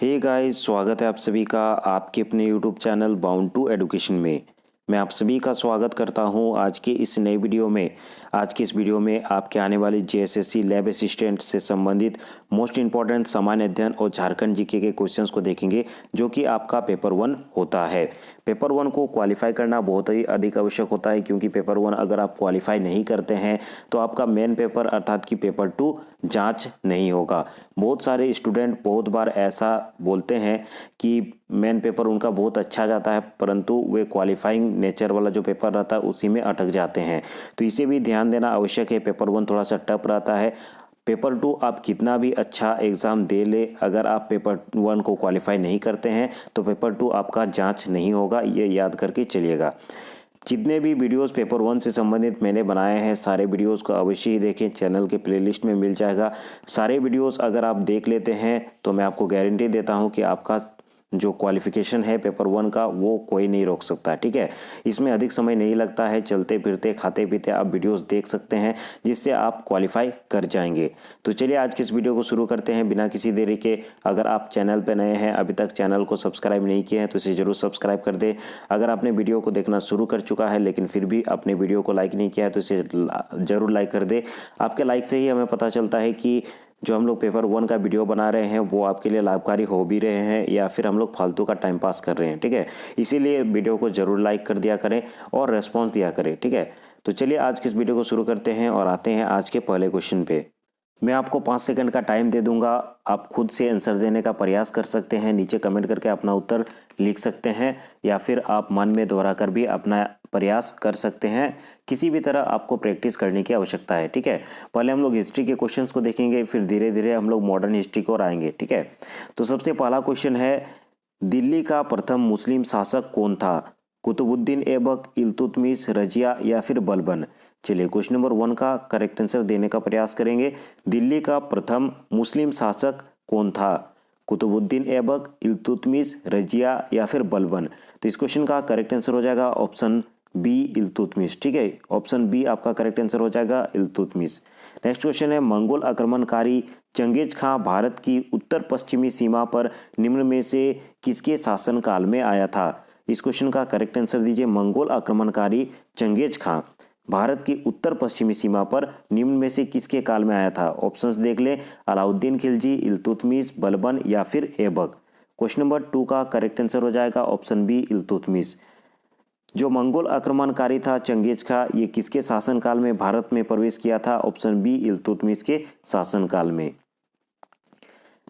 Hey guys, स्वागत है आप सभी का आपके अपने YouTube channel bound to education में। मैं आप सभी का स्वागत करता हूं आज के इस नए वीडियो में। आज के इस वीडियो में आपके आने वाले जेएसएससी लैब असिस्टेंट से संबंधित मोस्ट इंपॉर्टेंट सामान्य अध्ययन और झारखंड जीके के क्वेश्चंस को देखेंगे, जो कि आपका पेपर 1 होता है। पेपर 1 को क्वालिफाई करना बहुत ही अधिक आवश्यक होता है, क्योंकि पेपर 1 अगर आप क्वालिफाई नहीं करते हैं तो आपका मेन पेपर अर्थात कि पेपर 2 जांच नहीं होगा। बहुत सारे स्टूडेंट बहुत बार ऐसा बोलते हैं कि मेन पेपर उनका बहुत अच्छा जाता है, परंतु वे क्वालिफाइंग नेचर वाला जो पेपर रहता है उसी में अटक जाते हैं। तो इसे भी ध्यान देना आवश्यक है। पेपर 1 थोड़ा सा टफ रहता है। पेपर 2 आप कितना भी अच्छा एग्ज़ाम दे ले, अगर आप पेपर 1 को क्वालिफाई नहीं करते हैं तो पेपर 2 आपका जांच नहीं होगा, ये याद करके चलिएगा। जितने भी वीडियोस पेपर 1 से संबंधित मैंने बनाए हैं, सारे वीडियोस को अवश्य ही देखें, चैनल के प्लेलिस्ट में मिल जाएगा। सारे वीडियोस अगर आप देख लेते हैं तो मैं आपको गारंटी देता हूं कि आपका जो क्वालिफिकेशन है पेपर 1 का वो कोई नहीं रोक सकता। ठीक है, इसमें अधिक समय नहीं लगता है। चलते फिरते खाते पीते आप वीडियोस देख सकते हैं, जिससे आप क्वालिफाई कर जाएंगे। तो चलिए आज के इस वीडियो को शुरू करते हैं बिना किसी देरी के। अगर आप चैनल पर नए हैं, अभी तक चैनल को सब्सक्राइब नहीं किए हैं तो इसे जरूर सब्सक्राइब कर दें। अगर आपने वीडियो को देखना शुरू कर चुका है लेकिन फिर भी अपने वीडियो को लाइक नहीं किया है तो इसे जरूर लाइक कर दे। आपके लाइक से ही हमें पता चलता है कि जो हम लोग पेपर 1 का वीडियो बना रहे हैं वो आपके लिए लाभकारी हो भी रहे हैं या फिर हम लोग फालतू का टाइम पास कर रहे हैं। ठीक है, इसीलिए वीडियो को जरूर लाइक कर दिया करें और रेस्पॉन्स दिया करें। ठीक है, तो चलिए आज के इस वीडियो को शुरू करते हैं और आते हैं आज के पहले क्वेश्चन पे। मैं आपको 5 सेकंड का टाइम दे दूंगा, आप खुद से आंसर देने का प्रयास कर सकते हैं। नीचे कमेंट करके अपना उत्तर लिख सकते हैं या फिर आप मन में दोहरा कर भी अपना प्रयास कर सकते हैं। किसी भी तरह आपको प्रैक्टिस करने की आवश्यकता है। ठीक है, पहले हम लोग हिस्ट्री के क्वेश्चंस को देखेंगे, फिर धीरे धीरे हम लोग मॉडर्न हिस्ट्री को आएंगे। ठीक है, तो सबसे पहला क्वेश्चन है, दिल्ली का प्रथम मुस्लिम शासक कौन था? कुतुबुद्दीन ऐबक, इल्तुतमिश, रजिया या फिर बलबन? चलिए क्वेश्चन नंबर 1 का करेक्ट आंसर देने का प्रयास करेंगे। दिल्ली का प्रथम मुस्लिम शासक कौन था? कुतुबुद्दीन ऐबक, इल्तुतमिश, रजिया या फिर बलबन? तो इस क्वेश्चन का करेक्ट आंसर हो जाएगा ऑप्शन बी, इल्तुतमिश। ठीक है, ऑप्शन बी आपका करेक्ट आंसर हो जाएगा, इल्तुतमिश। नेक्स्ट क्वेश्चन है, मंगोल आक्रमणकारी चंगेज खां भारत की उत्तर पश्चिमी सीमा पर निम्न में से किसके शासनकाल में आया था? इस क्वेश्चन का करेक्ट आंसर दीजिए। मंगोल आक्रमणकारी चंगेज खां भारत की उत्तर पश्चिमी सीमा पर निम्न में से किसके काल में आया था? ऑप्शंस देख लें, अलाउद्दीन खिलजी, इल्तुतमिश, बलबन या फिर ऐबक। क्वेश्चन नंबर 2 का करेक्ट आंसर हो जाएगा ऑप्शन बी, इल्तुतमिश। जो मंगोल आक्रमणकारी था चंगेज खां, ये किसके शासनकाल में भारत में प्रवेश किया था? ऑप्शन बी, इल्तुतमिश के शासनकाल में।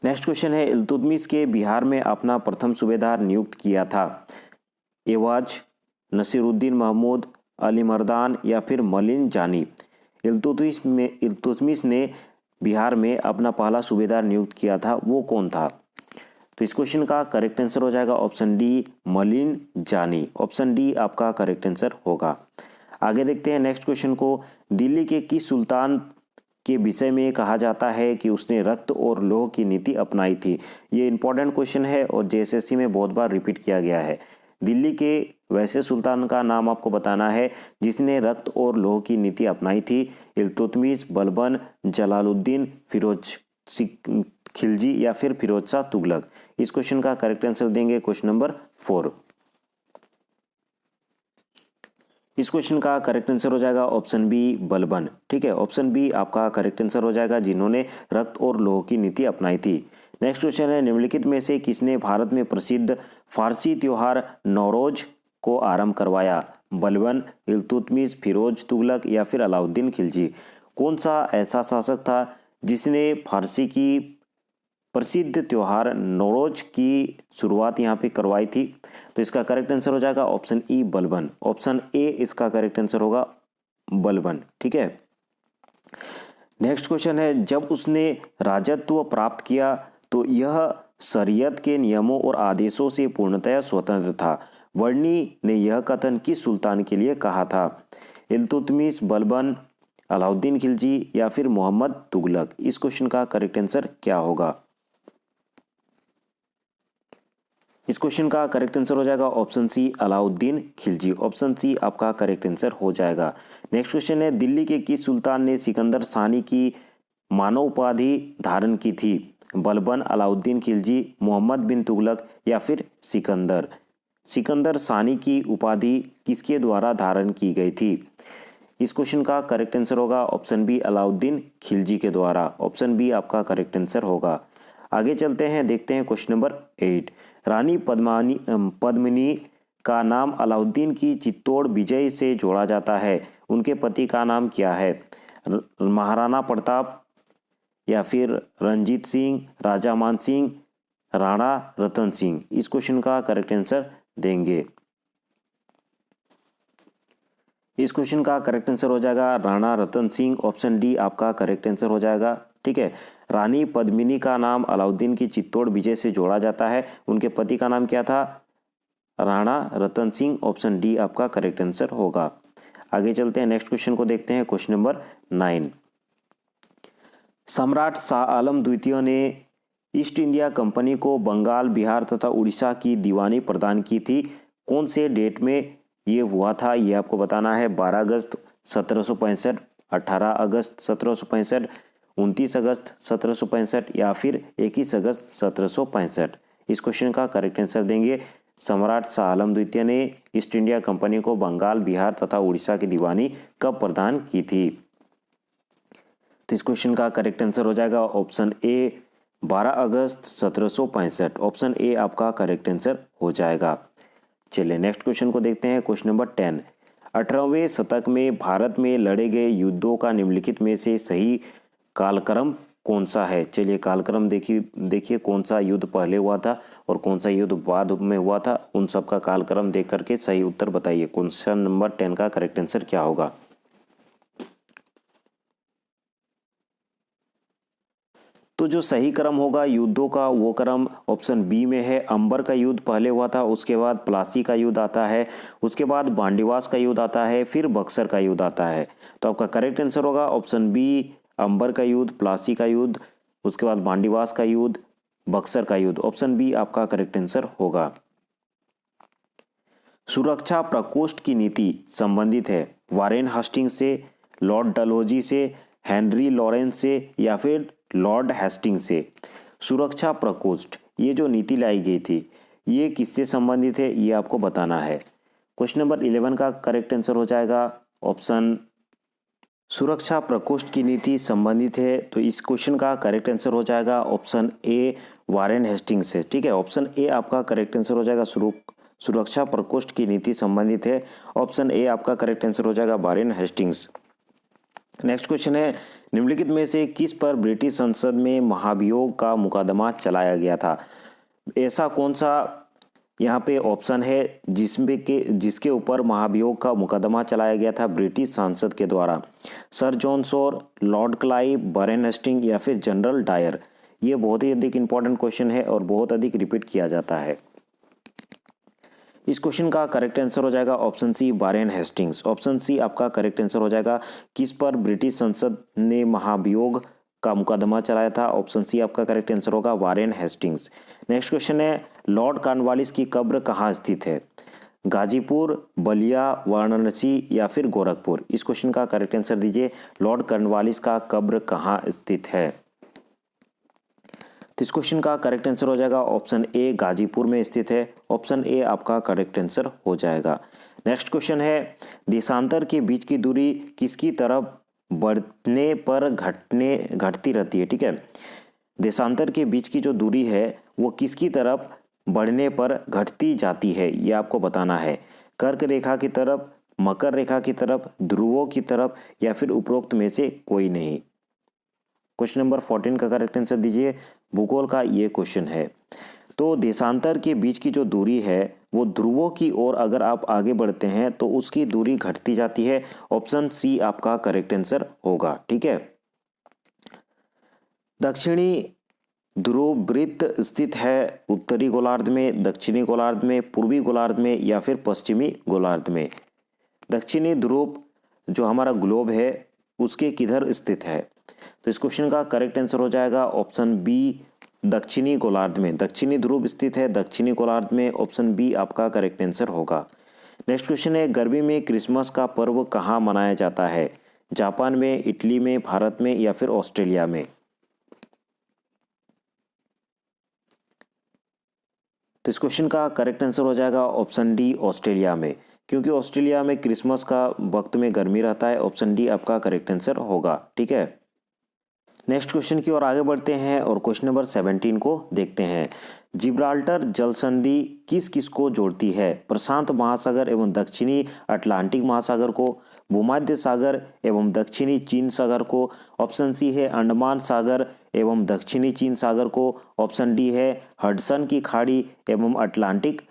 नेक्स्ट क्वेश्चन है, इल्तुतमिश के बिहार में अपना प्रथम सूबेदार नियुक्त किया था? एवाज, नसीरुद्दीन महमूद, अली मर्दान या फिर मलिन जानी? इल्तुतमिश ने बिहार में अपना पहला सूबेदार नियुक्त किया था, वो कौन था? तो इस क्वेश्चन का करेक्ट आंसर हो जाएगा ऑप्शन डी, मलिन जानी। ऑप्शन डी आपका करेक्ट आंसर होगा। आगे देखते हैं नेक्स्ट क्वेश्चन को, दिल्ली के किस सुल्तान के विषय में कहा जाता है कि उसने रक्त और लौह की नीति अपनाई थी? ये इंपॉर्टेंट क्वेश्चन है और जेएसएससी में बहुत बार रिपीट किया गया है। दिल्ली के वैसे सुल्तान का नाम आपको बताना है जिसने रक्त और लौह की नीति अपनाई थी। इल्तुतमिश, बलबन, जलालुद्दीन, फिरोज खिलजी या फिर फिरोज शाह तुगलक? इस क्वेश्चन का करेक्ट आंसर देंगे क्वेश्चन नंबर 4। इस क्वेश्चन का करेक्ट आंसर हो जाएगा ऑप्शन बी, बलबन। ठीक है, ऑप्शन बी आपका करेक्ट आंसर हो जाएगा, जिन्होंने रक्त और लौह की नीति अपनाई थी। नेक्स्ट क्वेश्चन है, निम्नलिखित में से किसने भारत में प्रसिद्ध फारसी त्योहार नौरोज को आरंभ करवाया? बलबन, इल्तुतमिश, फिरोज तुगलक या फिर अलाउद्दीन खिलजी? कौन सा ऐसा शासक था जिसने फारसी की प्रसिद्ध त्योहार नौरोज की शुरुआत यहाँ पे करवाई थी? तो इसका करेक्ट आंसर हो जाएगा option E, Balban. Option A इसका करेक्ट आंसर होगा, बलबन। ठीक है, नेक्स्ट क्वेश्चन है, जब उसने राजत्व प्राप्त किया तो यह शरीयत के नियमों और आदेशों से पूर्णतया स्वतंत्र था। वर्णी ने यह कथन किस सुल्तान के लिए कहा था? इल्तुतमिश, बलबन, अलाउद्दीन खिलजी या फिर मोहम्मद तुगलक? इस क्वेश्चन का करेक्ट आंसर क्या होगा? इस क्वेश्चन का करेक्ट आंसर हो जाएगा option C, Alauddin Khilji. Option C आपका करेक्ट आंसर हो जाएगा। नेक्स्ट क्वेश्चन है, दिल्ली के किस सुल्तान ने सिकंदर सानी की मानव उपाधि धारण की थी? बलबन, अलाउद्दीन खिलजी, मोहम्मद बिन तुगलक या फिर सिकंदर। सिकंदर सानी की उपाधि किसके द्वारा धारण की गई थी? इस क्वेश्चन का करेक्ट आंसर होगा ऑप्शन बी, अलाउद्दीन खिलजी के द्वारा। ऑप्शन बी आपका करेक्ट आंसर होगा। आगे चलते हैं, देखते हैं क्वेश्चन नंबर 8। रानी पद्मिनी का नाम अलाउद्दीन की चित्तौड़ विजय से जोड़ा जाता है, उनके पति का नाम क्या है? महाराणा प्रताप या फिर रंजीत सिंह, राजा मान सिंह, राणा रतन सिंह। इस क्वेश्चन का करेक्ट आंसर देंगे। इस क्वेश्चन का करेक्ट आंसर हो जाएगा राणा रतन सिंह। ऑप्शन डी आपका करेक्ट आंसर हो जाएगा। ठीक है, रानी पद्मिनी का नाम अलाउद्दीन की चित्तौड़ विजय से जोड़ा जाता है, उनके पति का नाम क्या था? राणा रतन सिंह। ऑप्शन डी आपका करेक्ट आंसर होगा। आगे चलते हैं, नेक्स्ट क्वेश्चन को देखते हैं, क्वेश्चन नंबर 9। सम्राट शाह आलम द्वितीय ने ईस्ट इंडिया कंपनी को बंगाल, बिहार तथा उड़ीसा की दीवानी प्रदान की थी, कौन से डेट में ये हुआ था? ये आपको बताना है। 12 अगस्त 1765, 18 अगस्त 1765, 29 अगस्त 1765 या फिर 21 अगस्त 1765। इस क्वेश्चन का करेक्ट आंसर देंगे। सम्राट शाह आलम द्वितीय ने ईस्ट इंडिया कंपनी को बंगाल, बिहार तथा उड़ीसा की दीवानी कब प्रदान की थी? तो इस क्वेश्चन का करेक्ट आंसर हो जाएगा option A, 12 August 1765। Option A आपका करेक्ट आंसर हो जाएगा। चलिए नेक्स्ट क्वेश्चन को देखते हैं, क्वेश्चन नंबर 10। 18वें शतक में भारत में लड़े गए युद्धों का निम्नलिखित में से सही कालक्रम कौन सा है? चलिए कालक्रम देखिए कौन सा युद्ध पहले हुआ था और कौन सा युद्ध बाद में हुआ था, उन सब का कालक्रम देख करके सही उत्तर बताइए। क्वेश्चन नंबर 10 का करेक्ट आंसर क्या होगा? तो जो सही क्रम होगा युद्धों का, वो क्रम ऑप्शन बी में है। अंबर का युद्ध पहले हुआ था, उसके बाद प्लासी का युद्ध आता है, उसके बाद बांडीवास का युद्ध आता है, फिर बक्सर का युद्ध आता है। तो आपका करेक्ट आंसर होगा ऑप्शन बी, अंबर का युद्ध, प्लासी का युद्ध, उसके बाद बांडीवास का युद्ध, बक्सर का युद्ध। ऑप्शन बी आपका करेक्ट आंसर होगा। सुरक्षा प्रकोष्ठ की नीति संबंधित है वारेन हेस्टिंग्स से, लॉर्ड डलहौजी से, हेनरी लॉरेंस से या फिर लॉर्ड हेस्टिंग्स से। सुरक्षा प्रकोष्ठ ये जो नीति लाई गई थी ये किससे संबंधित है, ये आपको बताना है। क्वेश्चन नंबर 11 का करेक्ट आंसर हो जाएगा ऑप्शन, सुरक्षा प्रकोष्ठ की नीति संबंधित है, तो इस क्वेश्चन का करेक्ट आंसर हो जाएगा ऑप्शन ए, वारेन हेस्टिंग्स से। ठीक है, ऑप्शन ए आपका करेक्ट आंसर हो जाएगा। सुरक्षा प्रकोष्ठ की नीति संबंधित है, ऑप्शन ए आपका करेक्ट आंसर हो जाएगा, वारेन हेस्टिंग्स। नेक्स्ट क्वेश्चन है, निम्नलिखित में से किस पर ब्रिटिश संसद में महाभियोग का मुकदमा चलाया गया था? ऐसा कौन सा यहाँ पे ऑप्शन है जिसके ऊपर महाभियोग का मुकदमा चलाया गया था ब्रिटिश सांसद के द्वारा? Sir John Shore, Lord Clive, Warren Hasting या फिर जनरल डायर। ये बहुत ही अधिक इंपॉर्टेंट क्वेश्चन है और बहुत अधिक रिपीट किया जाता है। इस क्वेश्चन का करेक्ट आंसर हो जाएगा option C, Warren Hastings. Option C आपका करेक्ट आंसर हो जाएगा। किस पर ब्रिटिश संसद ने महाभियोग का मुकदमा चलाया था? ऑप्शन सी आपका करेक्ट आंसर होगा, वारेन हेस्टिंग्स। नेक्स्ट क्वेश्चन है, लॉर्ड कॉर्नवालिस की कब्र कहाँ स्थित है? गाजीपुर, बलिया, वाराणसी या फिर गोरखपुर। इस क्वेश्चन का करेक्ट आंसर दीजिए। लॉर्ड कॉर्नवालिस का कब्र कहाँ स्थित है? तो इस क्वेश्चन का करेक्ट आंसर हो जाएगा ऑप्शन ए, गाजीपुर में स्थित है। ऑप्शन ए आपका करेक्ट आंसर हो जाएगा। नेक्स्ट क्वेश्चन है, देशांतर के बीच की दूरी किसकी तरफ बढ़ने पर घटती रहती है? ठीक है, देशांतर के बीच की जो दूरी है वो किसकी तरफ बढ़ने पर घटती जाती है, ये आपको बताना है। कर्क रेखा की तरफ, मकर रेखा की तरफ, ध्रुवों की तरफ या फिर उपरोक्त में से कोई नहीं। क्वेश्चन नंबर 14 का करेक्ट आंसर दीजिए। भूगोल का ये क्वेश्चन है। तो देशांतर के बीच की जो दूरी है वो ध्रुवों की ओर अगर आप आगे बढ़ते हैं तो उसकी दूरी घटती जाती है। ऑप्शन सी आपका करेक्ट आंसर होगा। ठीक है, दक्षिणी ध्रुव वृत्त स्थित है उत्तरी गोलार्ध में, दक्षिणी गोलार्ध में, पूर्वी गोलार्ध में या फिर पश्चिमी गोलार्ध में। दक्षिणी ध्रुव जो हमारा ग्लोब है उसके किधर स्थित है? तो इस क्वेश्चन का करेक्ट आंसर हो जाएगा ऑप्शन बी, दक्षिणी गोलार्ध में। दक्षिणी ध्रुव स्थित है दक्षिणी गोलार्ध में। ऑप्शन बी आपका करेक्ट आंसर होगा। नेक्स्ट क्वेश्चन है, गर्मी में क्रिसमस का पर्व कहाँ मनाया जाता है? जापान में, इटली में, भारत में या फिर ऑस्ट्रेलिया में। तो इस क्वेश्चन का करेक्ट आंसर हो जाएगा ऑप्शन डी, ऑस्ट्रेलिया में, क्योंकि ऑस्ट्रेलिया में क्रिसमस का वक्त में गर्मी रहता है। ऑप्शन डी आपका करेक्ट आंसर होगा। ठीक है, नेक्स्ट क्वेश्चन की ओर आगे बढ़ते हैं और क्वेश्चन नंबर 17 को देखते हैं। जिब्राल्टर जल संधि किस किस को जोड़ती है? प्रशांत महासागर एवं दक्षिणी अटलांटिक महासागर को, भूमध्य सागर एवं दक्षिणी चीन सागर को, ऑप्शन सी है अंडमान सागर एवं दक्षिणी चीन सागर को, ऑप्शन डी है हडसन की खाड़ी एवं अटलांटिक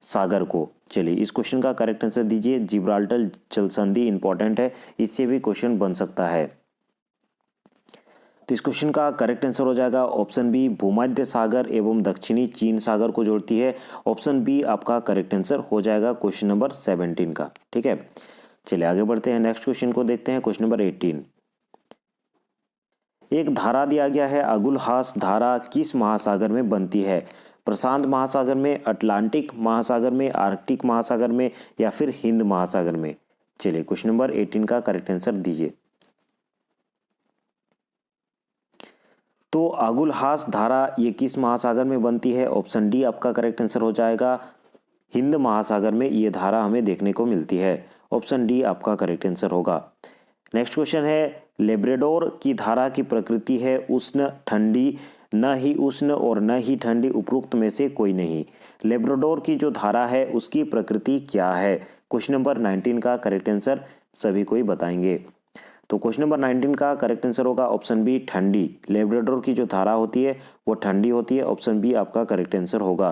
सागर को। चलिए इस क्वेश्चन का करेक्ट आंसर दीजिए। जिब्राल्टर जल संधि इंपॉर्टेंट है, इससे भी क्वेश्चन बन सकता है। तो इस क्वेश्चन का करेक्ट आंसर हो जाएगा ऑप्शन बी, भूमध्य सागर एवं दक्षिणी चीन सागर को जोड़ती है। ऑप्शन बी आपका करेक्ट आंसर हो जाएगा क्वेश्चन नंबर 17 का। ठीक है, चलिए आगे बढ़ते हैं, नेक्स्ट क्वेश्चन को देखते हैं। क्वेश्चन नंबर 18, एक धारा दिया गया है, अगुलहास धारा किस महासागर में बनती है? प्रशांत महासागर में, अटलांटिक महासागर में, आर्कटिक महासागर में या फिर हिंद महासागर में? चलिए क्वेश्चन नंबर 18 का करेक्ट आंसर दीजिए। तो अगुलहास धारा ये किस महासागर में बनती है? ऑप्शन डी आपका करेक्ट आंसर हो जाएगा, हिंद महासागर में ये धारा हमें देखने को मिलती है। ऑप्शन डी आपका करेक्ट आंसर होगा। नेक्स्ट क्वेश्चन है, लेब्राडोर की धारा की प्रकृति है उष्ण ठंडी, न ही उष्ण और न ही ठंडी, उपरोक्त में से कोई नहीं। लेब्राडोर की जो धारा है उसकी प्रकृति क्या है? क्वेश्चन नंबर 19 का करेक्ट आंसर सभी को ही बताएंगे। तो क्वेश्चन नंबर 19 का करेक्ट आंसर होगा ऑप्शन बी, ठंडी। लेब्राडोर की जो धारा होती है वो ठंडी होती है। ऑप्शन बी आपका करेक्ट आंसर होगा।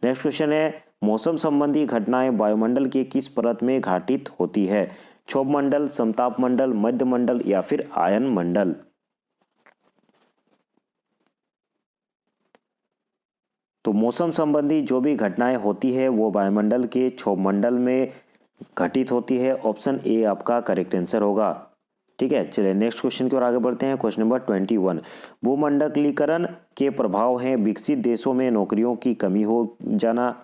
नेक्स्ट क्वेश्चन है, मौसम संबंधी घटनाएं वायुमंडल के किस परत में घटित होती है? क्षोभ मंडल, समताप मंडल, मध्य मंडल या फिर आयन मंडल? तो मौसम संबंधी जो भी घटनाएं होती है वो वायुमंडल के क्षोभ मंडल में घटित होती है। ऑप्शन ए आपका करेक्ट आंसर होगा। ठीक है, चलिए नेक्स्ट क्वेश्चन की ओर आगे बढ़ते हैं। क्वेश्चन नंबर 21, भूमंडलीकरण के प्रभाव हैं विकसित देशों में नौकरियों की कमी हो जाना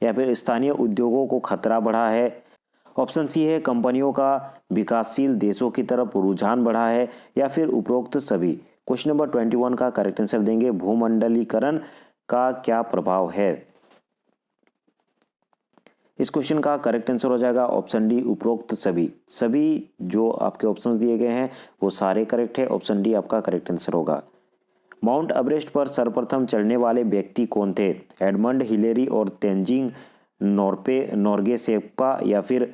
या फिर स्थानीय उद्योगों को खतरा बढ़ा है? ऑप्शन सी है कंपनियों का विकासशील देशों की तरफ रुझान बढ़ा है या फिर उपरोक्त सभी? क्वेश्चन नंबर 21 का करेक्ट आंसर देंगे, भूमंडलीकरण का क्या प्रभाव है? इस क्वेश्चन का करेक्ट आंसर हो जाएगा ऑप्शन डी, उपरोक्त सभी। सभी जो आपके ऑप्शंस दिए गए हैं वो सारे करेक्ट है। ऑप्शन डी आपका करेक्ट आंसर होगा। माउंट एवरेस्ट पर सर्वप्रथम चढ़ने वाले व्यक्ति कौन थे? एडमंड हिलेरी और तेंजिंग नोर्गे शेर्पा या फिर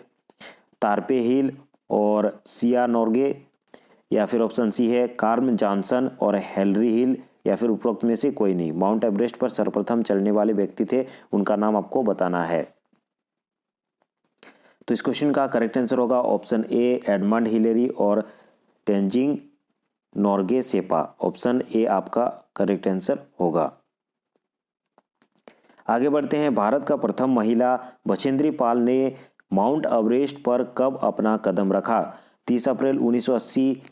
तारपे हिल और सिया नोर्गे या फिर ऑप्शन सी है कार्ल जॉनसन और हेनरी हिल या फिर उपरोक्त में से कोई नहीं। माउंट एवरेस्ट पर सर्वप्रथम चढ़ने वाले व्यक्ति थे, उनका नाम आपको बताना है। तो इस क्वेश्चन का करेक्ट आंसर होगा ऑप्शन ए, एडमंड हिलेरी और तेंजिंग नोर्गे शेर्पा। ऑप्शन ए आपका करेक्ट आंसर होगा। आगे बढ़ते हैं, भारत का प्रथम महिला बछेंद्री पाल ने माउंट एवरेस्ट पर कब अपना कदम रखा? 30 अप्रैल 1980,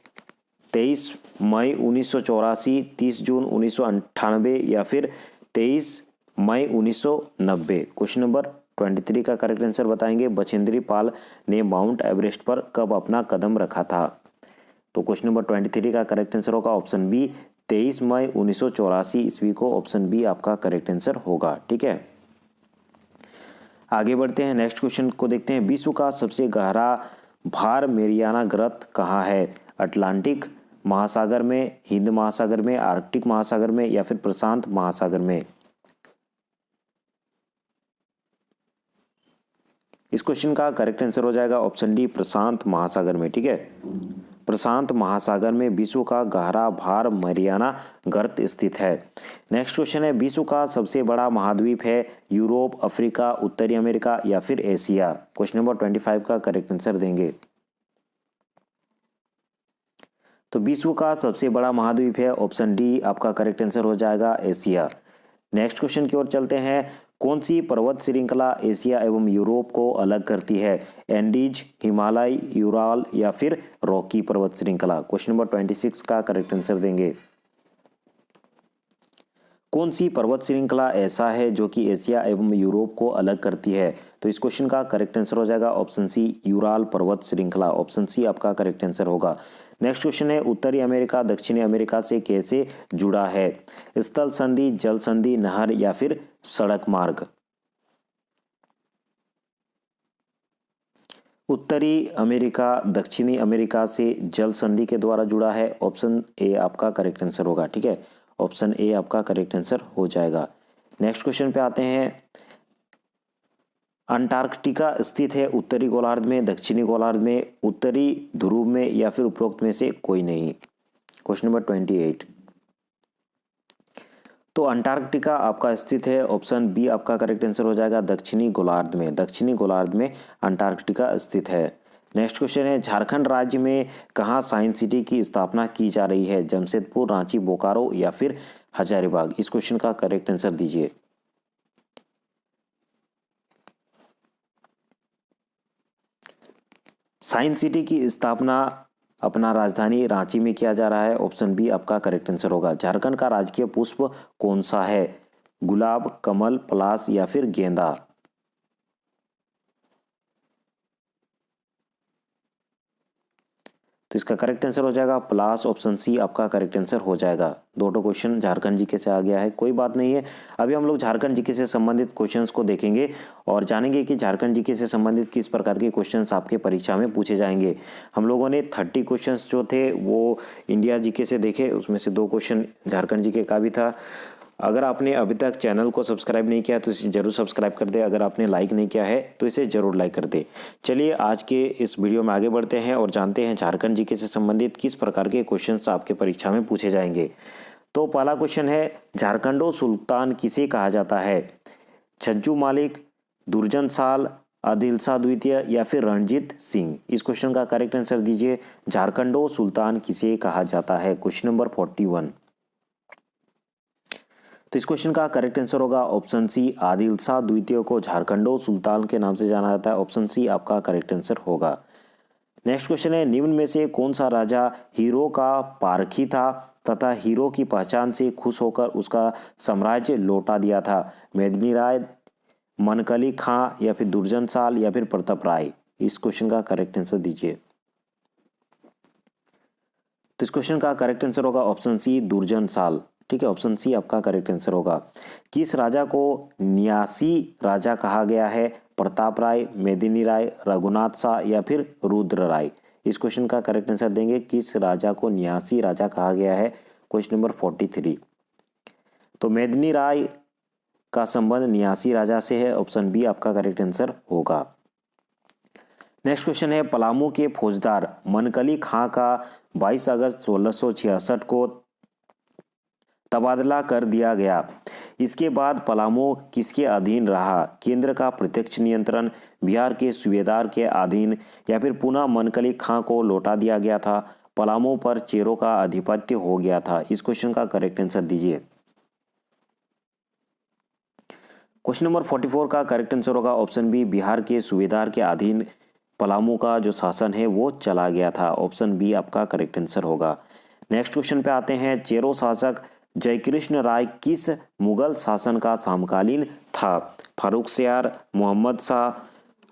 23 मई 1984, 30 जून 1998 या फिर 23 मई 1990? क्वेश्चन नंबर 23 का करेक्ट आंसर बताएंगे, बछेंद्री पाल ने माउंट एवरेस्ट पर कब अपना कदम रखा था? तो क्वेश्चन नंबर 23 का करेक्ट आंसर होगा ऑप्शन बी, 23 मई 1984 ईस्वी को। ऑप्शन बी आपका करेक्ट आंसर होगा। ठीक है, आगे बढ़ते हैं, नेक्स्ट क्वेश्चन को देखते हैं। विश्व का सबसे गहरा भार मेरियाना गर्त कहाँ है? अटलांटिक महासागर में, हिंद महासागर में, आर्कटिक महासागर में या फिर प्रशांत महासागर में? इस क्वेश्चन का करेक्ट आंसर हो जाएगा ऑप्शन डी, प्रशांत महासागर में। ठीक है, प्रशांत महासागर में विश्व का गहरा भार मरियाना गर्त स्थित है। नेक्स्ट क्वेश्चन है, विश्व का सबसे बड़ा महाद्वीप है यूरोप, अफ्रीका, उत्तरी अमेरिका या फिर एशिया? क्वेश्चन नंबर 25 का करेक्ट आंसर देंगे। तो विश्व का सबसे बड़ा महाद्वीप है ऑप्शन डी, आपका करेक्ट आंसर हो जाएगा एशिया। नेक्स्ट क्वेश्चन की ओर चलते हैं, कौन सी पर्वत श्रृंखला एशिया एवं यूरोप को अलग करती है? एंडीज, हिमालय, यूराल या फिर रॉकी पर्वत श्रृंखला? क्वेश्चन नंबर 26 का करेक्ट आंसर देंगे। कौन सी पर्वत श्रृंखला ऐसा है जो कि एशिया एवं यूरोप को अलग करती है? तो इस क्वेश्चन का करेक्ट आंसर हो जाएगा ऑप्शन सी, यूराल पर्वत श्रृंखला। ऑप्शन सी आपका करेक्ट आंसर होगा। नेक्स्ट क्वेश्चन है, उत्तरी अमेरिका दक्षिणी अमेरिका से कैसे जुड़ा है? स्थल संधि, जल संधि, नहर या फिर सड़क मार्ग? उत्तरी अमेरिका दक्षिणी अमेरिका से जल संधि के द्वारा जुड़ा है। ऑप्शन ए आपका करेक्ट आंसर होगा। ठीक है, ऑप्शन ए आपका करेक्ट आंसर हो जाएगा। नेक्स्ट क्वेश्चन पे आते हैं। अंटार्कटिका स्थित है उत्तरी गोलार्ध में, दक्षिणी गोलार्ध में, उत्तरी ध्रुव में या फिर उपरोक्त में से कोई नहीं। Question number 28। तो अंटार्कटिका आपका स्थित है, ऑप्शन बी आपका करेक्ट आंसर हो जाएगा, दक्षिणी गोलार्ध में। दक्षिणी गोलार्ध में अंटार्कटिका स्थित है। नेक्स्ट क्वेश्चन है, झारखंड राज्य में कहाँ साइंस सिटी की स्थापना की जा रही है? जमशेदपुर, रांची, बोकारो या फिर हजारीबाग? इस क्वेश्चन का करेक्ट आंसर दीजिए। साइंस सिटी की स्थापना अपना राजधानी रांची में किया जा रहा है। ऑप्शन बी आपका करेक्ट आंसर होगा। झारखंड का राजकीय पुष्प कौन सा है? गुलाब, कमल, पलाश या फिर गेंदा? तो इसका करेक्ट आंसर हो जाएगा पलाश। ऑप्शन सी आपका करेक्ट आंसर हो जाएगा। दो क्वेश्चन झारखंड जीके से आ गया है, कोई बात नहीं है। अभी हम लोग झारखंड जीके से संबंधित क्वेश्चंस को देखेंगे और जानेंगे कि झारखंड जीके से संबंधित किस प्रकार के क्वेश्चंस आपके परीक्षा में पूछे जाएंगे। हम लोगों ने 30 क्वेश्चंस जो थे वो इंडिया जीके से देखे, उसमें से 2 क्वेश्चन झारखंड जीके का भी था। अगर आपने अभी तक चैनल को सब्सक्राइब नहीं किया तो इसे जरूर सब्सक्राइब कर दे। अगर आपने लाइक नहीं किया है तो इसे जरूर लाइक कर दे। चलिए आज के इस वीडियो में आगे बढ़ते हैं और जानते हैं झारखंड जीके से संबंधित किस प्रकार के क्वेश्चंस आपके परीक्षा में पूछे जाएंगे। तो पहला क्वेश्चन है, झारखंडो सुल्तान किसे कहा जाता है? छज्जू मालिक, दुर्जन साल, आदिल शाह द्वितीय या फिर रणजीत सिंह? इस क्वेश्चन का करेक्ट आंसर दीजिए। झारखंडो सुल्तान किसे कहा जाता है? Question number 41। तो इस क्वेश्चन का करेक्ट आंसर होगा ऑप्शन सी, आदिल शाह द्वितीय को झारखंडो सुल्तान के नाम से जाना जाता है। ऑप्शन सी आपका करेक्ट आंसर होगा। नेक्स्ट क्वेश्चन है, निम्न में से कौन सा राजा हीरो का पारखी था तथा हीरो की पहचान से खुश होकर उसका साम्राज्य लौटा दिया था? मेदिनी राय, मनकली खां या फिर दुर्जन साल या फिर प्रताप राय? इस क्वेश्चन का करेक्ट आंसर दीजिए। तो इस क्वेश्चन का करेक्ट आंसर होगा ऑप्शन सी, दुर्जन साल। ठीक है, ऑप्शन सी आपका करेक्ट आंसर होगा। किस राजा को न्यासी राजा कहा गया है? प्रताप राय, मेदिनी राय, रघुनाथ शाह या फिर रुद्र राय? इस क्वेश्चन का करेक्ट आंसर देंगे, किस राजा को न्यासी राजा कहा गया है? Question number 43। तो मेदिनी राय का संबंध न्यासी राजा से है। ऑप्शन बी आपका करेक्ट आंसर होगा। नेक्स्ट क्वेश्चन है, पलामू के फौजदार मनकली खां का 22 अगस्त 1666 को तबादला कर दिया गया। इसके बाद पलामू किसके अधीन रहा? केंद्र का प्रत्यक्ष नियंत्रण, बिहार के सूबेदार के अधीन या फिर पुनः मनकली खां को लौटा दिया गया था? पलामू पर चेरों का आधिपत्य हो गया था? इस क्वेश्चन का करेक्ट आंसर दीजिए। क्वेश्चन नंबर 44 का करेक्ट आंसर होगा ऑप्शन बी, बिहार के सूबेदार के अधीन पलामू का जो शासन है वो चला गया था। ऑप्शन बी आपका करेक्ट आंसर होगा। नेक्स्ट क्वेश्चन पे आते हैं, चेरो शासक जयकृष्ण राय किस मुगल शासन का समकालीन था? फारुखसियार, मोहम्मद शाह,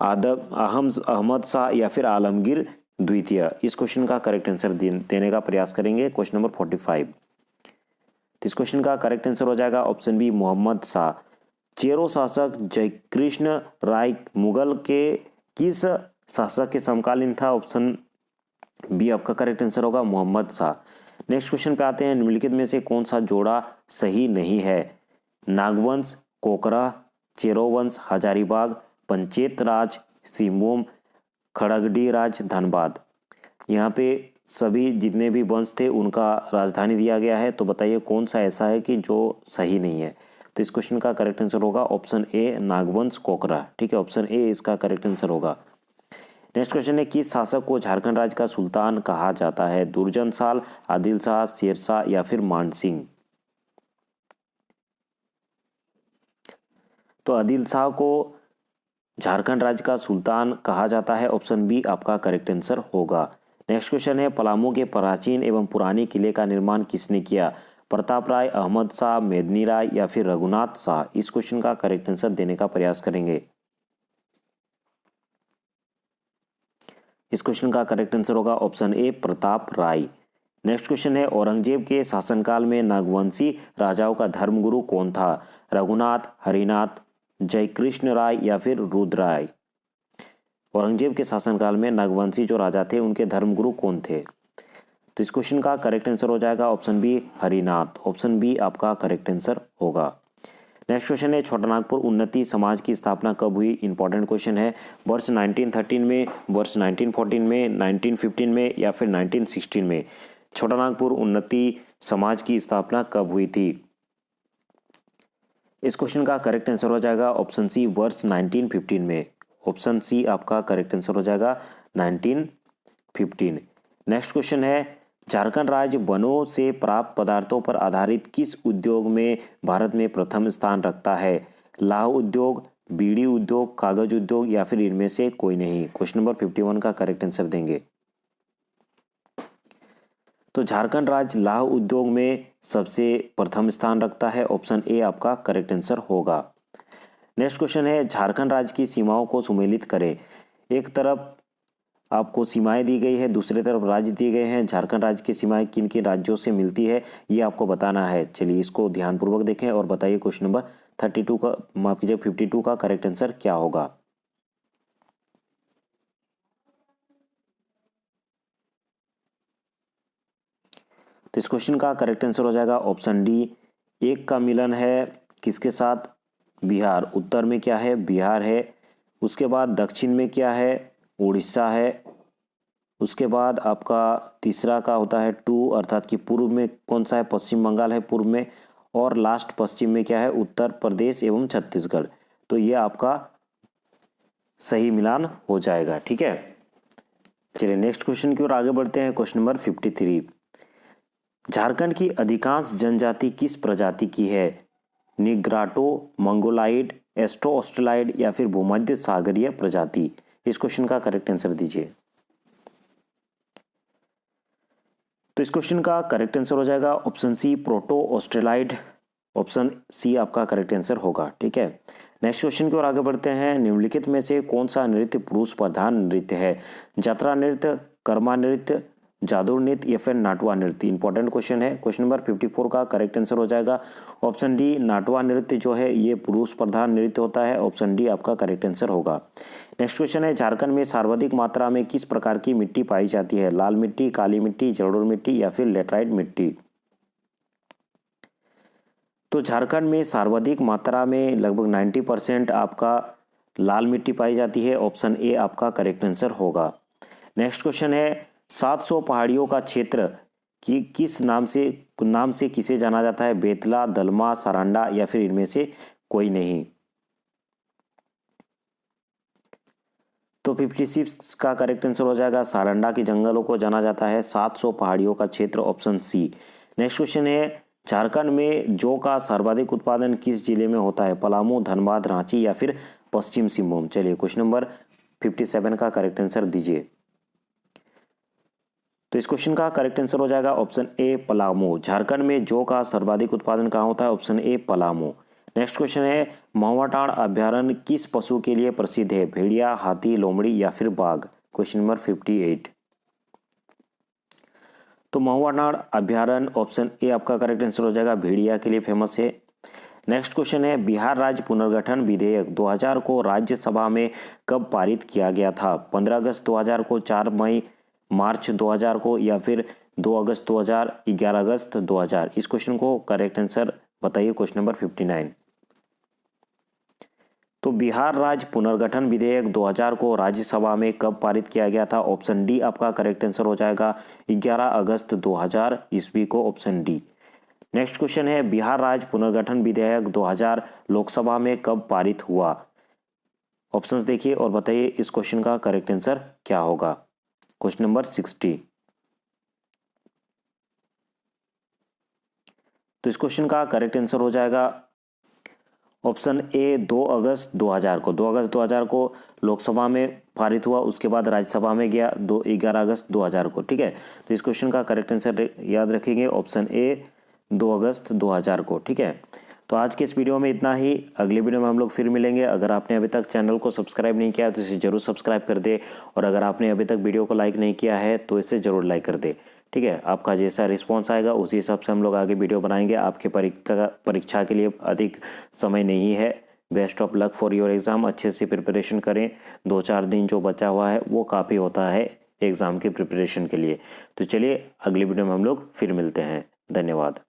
अहमद शाह या फिर आलमगीर द्वितीय? इस क्वेश्चन का करेक्ट आंसर देने का प्रयास करेंगे। Question number 45। तो इस क्वेश्चन का करेक्ट आंसर हो जाएगा ऑप्शन बी, मोहम्मद शाह। चेरो शासक जयकृष्ण राय मुगल के किस शासक के समकालीन था? ऑप्शन बी आपका करेक्ट आंसर होगा, मोहम्मद शाह। नेक्स्ट क्वेश्चन पे आते हैं, निम्नलिखित में से कौन सा जोड़ा सही नहीं है? नागवंश, कोकरा, चेरोवंश, हजारीबाग, पंचेत राज, सिंहभूम, खड़गडी राज, धनबाद? यहाँ पे सभी जितने भी वंश थे उनका राजधानी दिया गया है, तो बताइए कौन सा ऐसा है कि जो सही नहीं है? तो इस क्वेश्चन का करेक्ट आंसर होगा ऑप्शन ए, नागवंश कोकरा। ठीक है, ऑप्शन ए इसका करेक्ट आंसर होगा। नेक्स्ट क्वेश्चन है, किस शासक को झारखंड राज्य का सुल्तान कहा जाता है? दुर्जन साल, आदिल शाह, शेरशाह या फिर मानसिंह? तो आदिल शाह को झारखंड राज्य का सुल्तान कहा जाता है। ऑप्शन बी आपका करेक्ट आंसर होगा। नेक्स्ट क्वेश्चन है, पलामू के प्राचीन एवं पुराने किले का निर्माण किसने किया? प्रताप राय, अहमद शाह, मेदिनी राय या फिर रघुनाथ शाह? इस क्वेश्चन का करेक्ट आंसर देने का प्रयास करेंगे। इस क्वेश्चन का करेक्ट आंसर होगा option A, Pratap Rai. Next question है, औरंगजेब के शासनकाल में नागवंशी राजाओं का धर्मगुरु कौन था? रघुनाथ, हरिनाथ, जयकृष्ण राय या फिर रुद्र राय? औरंगजेब के शासनकाल में नागवंशी जो राजा थे उनके धर्मगुरु कौन थे? तो इस क्वेश्चन का करेक्ट आंसर हो जाएगा option B Harinath. Option B आपका करेक्ट आंसर होगा। नेक्स्ट क्वेश्चन है छोटानागपुर उन्नति समाज की स्थापना कब हुई? इंपॉर्टेंट क्वेश्चन है। वर्ष 1913 में, वर्ष 1914 में, 1915 में या फिर 1916 में छोटानागपुर उन्नति समाज की स्थापना कब हुई थी? इस क्वेश्चन का करेक्ट आंसर हो जाएगा ऑप्शन सी वर्ष 1915 में। ऑप्शन सी आपका करेक्ट आंसर हो जाएगा 1915। नेक्स्ट क्वेश्चन है झारखंड राज्य वनों से प्राप्त पदार्थों पर आधारित किस उद्योग में भारत में प्रथम स्थान रखता है? लाह उद्योग, बीड़ी उद्योग, कागज उद्योग या फिर इनमें से कोई नहीं? क्वेश्चन नंबर 51 का करेक्ट आंसर देंगे। तो झारखंड राज्य लाह उद्योग में सबसे प्रथम स्थान रखता है। ऑप्शन ए आपका करेक्ट आंसर होगा। नेक्स्ट क्वेश्चन है झारखंड राज्य की सीमाओं को सुमेलित करें। एक तरफ आपको सीमाएं दी गई है, दूसरी तरफ राज्य दिए गए हैं। झारखंड राज्य की सीमाएं किन किन राज्यों से मिलती है ये आपको बताना है। चलिए इसको ध्यानपूर्वक देखें और बताइए क्वेश्चन नंबर 32 का, माफ कीजिए 52 का करेक्ट आंसर क्या होगा? तो इस क्वेश्चन का करेक्ट आंसर हो जाएगा ऑप्शन डी। एक का मिलन है किसके साथ? बिहार। उत्तर में क्या है? बिहार है। उसके बाद दक्षिण में क्या है? उड़ीसा है। उसके बाद आपका तीसरा का होता है टू, अर्थात कि पूर्व में कौन सा है? पश्चिम बंगाल है पूर्व में। और लास्ट पश्चिम में क्या है? उत्तर प्रदेश एवं छत्तीसगढ़। तो ये आपका सही मिलान हो जाएगा। ठीक है, चलिए नेक्स्ट क्वेश्चन की ओर आगे बढ़ते हैं। Question number 53। झारखंड की अधिकांश जनजाति किस प्रजाति की है? निग्राटो, मंगोलाइड, एस्ट्रो ऑस्ट्रेलाइड या फिर भूमध्य सागरीय प्रजाति? इस क्वेश्चन का करेक्ट आंसर दीजिए। तो इस क्वेश्चन का करेक्ट आंसर हो जाएगा option C proto Australoid. Option C आपका करेक्ट आंसर होगा। ठीक है, नेक्स्ट क्वेश्चन की ओर आगे बढ़ते हैं। निम्नलिखित में से कौन सा नृत्य पुरुष प्रधान नृत्य है? यात्रा नृत्य, कर्मा नृत्य, जादू नृत्य या फिर नाटवा नृत्य? इंपॉर्टेंट क्वेश्चन है। क्वेश्चन नंबर 54 का करेक्ट आंसर हो जाएगा ऑप्शन डी। नाटवा नृत्य जो है ये पुरुष प्रधान नृत्य होता है। ऑप्शन डी आपका करेक्ट आंसर होगा। नेक्स्ट क्वेश्चन है झारखंड में सर्वाधिक मात्रा में किस प्रकार की मिट्टी पाई जाती है? लाल मिट्टी, काली मिट्टी, जलोढ़ मिट्टी या फिर लेटराइट मिट्टी? तो झारखंड में सर्वाधिक मात्रा में लगभग 90% आपका लाल मिट्टी पाई जाती है। ऑप्शन ए आपका करेक्ट आंसर होगा। नेक्स्ट क्वेश्चन है 700 पहाड़ियों का क्षेत्र कि किस नाम से किसे जाना जाता है? बेतला, दलमा, सारंडा या फिर इनमें से कोई नहीं? तो 56 का करेक्ट आंसर हो जाएगा सारंडा के जंगलों को जाना जाता है 700 पहाड़ियों का क्षेत्र। Option C. नेक्स्ट क्वेश्चन है झारखंड में जौ का सर्वाधिक उत्पादन किस जिले में होता है? पलामू, धनबाद, रांची या फिर पश्चिम सिंहभूम? चलिए क्वेश्चन नंबर 57 का करेक्ट आंसर दीजिए। तो इस क्वेश्चन का करेक्ट आंसर हो जाएगा ऑप्शन ए पलामू। झारखंड में जौ का सर्वाधिक उत्पादन कहाँ होता है? Option A Palamu. Next question है महुआटांड़ अभ्यारण्य किस पशु के लिए प्रसिद्ध है? भेड़िया, हाथी, लोमड़ी या फिर बाघ? Question number 58। तो महुआटांड़ अभ्यारण्य ऑप्शन ए आपका करेक्ट आंसर हो जाएगा, भेड़िया के लिए फेमस है। नेक्स्ट क्वेश्चन है बिहार राज्य पुनर्गठन विधेयक 2000 को राज्यसभा में कब पारित किया गया था? 15 अगस्त 2000 को, 4 मई मार्च 2000 को या फिर 2 अगस्त 2000, 11 अगस्त 2000? इस क्वेश्चन को करेक्ट आंसर बताइए। Question number 59। तो बिहार राज्य पुनर्गठन विधेयक 2000 को राज्यसभा में कब पारित किया गया था? ऑप्शन डी आपका करेक्ट आंसर हो जाएगा 11 अगस्त 2000 ईस्वी को। Option D. नेक्स्ट क्वेश्चन है बिहार राज्य पुनर्गठन विधेयक 2000 लोकसभा में कब पारित हुआ? ऑप्शंस देखिए और बताइए इस क्वेश्चन का करेक्ट आंसर क्या होगा। Question number 60। तो इस क्वेश्चन का करेक्ट आंसर हो जाएगा ऑप्शन ए 2 अगस्त 2000 को। 2 अगस्त 2000 को लोकसभा में पारित हुआ, उसके बाद राज्यसभा में गया 11 अगस्त 2000 को। ठीक है, तो इस क्वेश्चन का करेक्ट आंसर याद रखेंगे ऑप्शन ए 2 अगस्त 2000 को। ठीक है, तो आज के इस वीडियो में इतना ही। अगले वीडियो में हम लोग फिर मिलेंगे। अगर आपने अभी तक चैनल को सब्सक्राइब नहीं किया तो इसे जरूर सब्सक्राइब कर दे, और अगर आपने अभी तक वीडियो को लाइक नहीं किया है तो इसे जरूर लाइक कर दे। ठीक है, आपका जैसा रिस्पॉन्स आएगा उसी हिसाब से हम लोग आगे वीडियो बनाएंगे। आपके परीक्षा के लिए अधिक समय नहीं है, best of luck for your exam. अच्छे से प्रिपरेशन करें, 2-4 दिन जो बचा हुआ है वो काफ़ी होता है एग्ज़ाम की प्रिपरेशन के लिए। तो चलिए अगली वीडियो में हम लोग फिर मिलते हैं। धन्यवाद।